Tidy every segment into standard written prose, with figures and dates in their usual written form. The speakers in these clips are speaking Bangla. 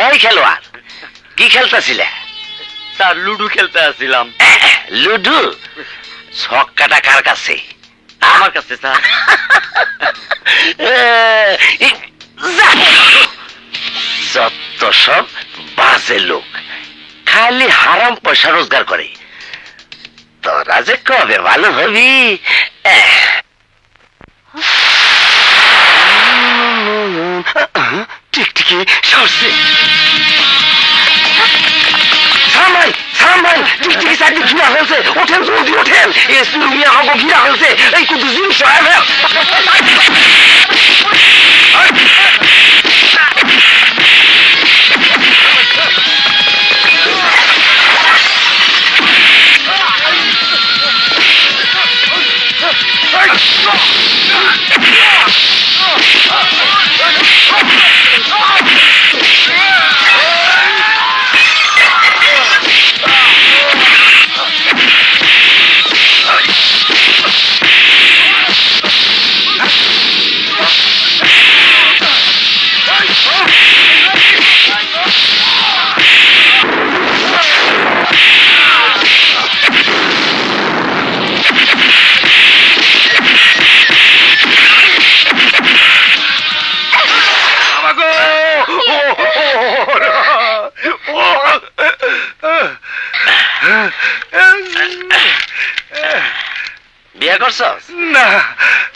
এই খেলোয়াড়, কি খেলতেছিলে? স্যার লুডু খেলতে আসছিলাম। লুডু? ছক্কাটা কার কাছে? আমার কাছে স্যার। যত সব বাজে লোক, খালি হারাম পয়সা রোজগার করে। তোরা যে কবে ভালো হবি। টিকটিকি সরছে। সামাই সামাই, টিকটিকি চারটি ঘিরা ফেলছে। ওঠেন জলদি ওঠেন, এ সুরমিয়া আমাকে ঘিরা ফেলছে। এই কুদু জিনিস বিয়ে করছস? না।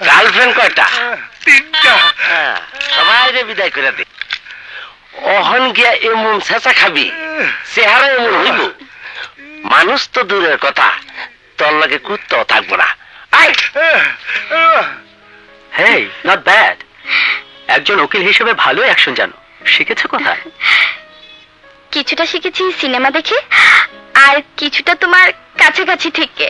গার্লফ্রেন্ড কয়টা? 3টা। সবাই বিদায় করে দে। অহন গিয়া এমন ছেঁচা খাবি, চেহারা এমন হইব, মানুষ তো দূরের কথা, তোর লাগে কুত্তাও থাকবো না। হেই, নট ব্যাড। একজন উকিল হিসেবে ভালো অ্যাকশন জানো। শিখেছো কোথায়? কিছুটা শিখেছি সিনেমা দেখে, আর কিছুটা তোমার কাছাকাছি থেকে।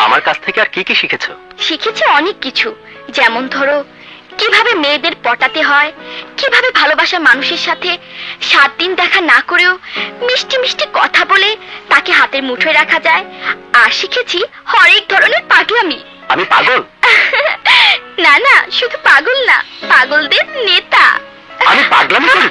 আমার কাছ থেকে আর কি কি শিখেছো? শিখেছি অনেক কিছু, যেমন ধরো কিভাবে মেয়েদের পটাতে হয়, কিভাবে ভালোবাসা মানুষের সাথে 7 দিন দেখা না করেও মিষ্টি মিষ্টি কথা বলে তাকে হাতের মুঠোয় রাখা যায়। আর শিখেছি হরেক ধরনের পাগলামি। আমি পাগল? না না, শুধু পাগল না, পাগলদের নেতা। আমি পাগলামি করি?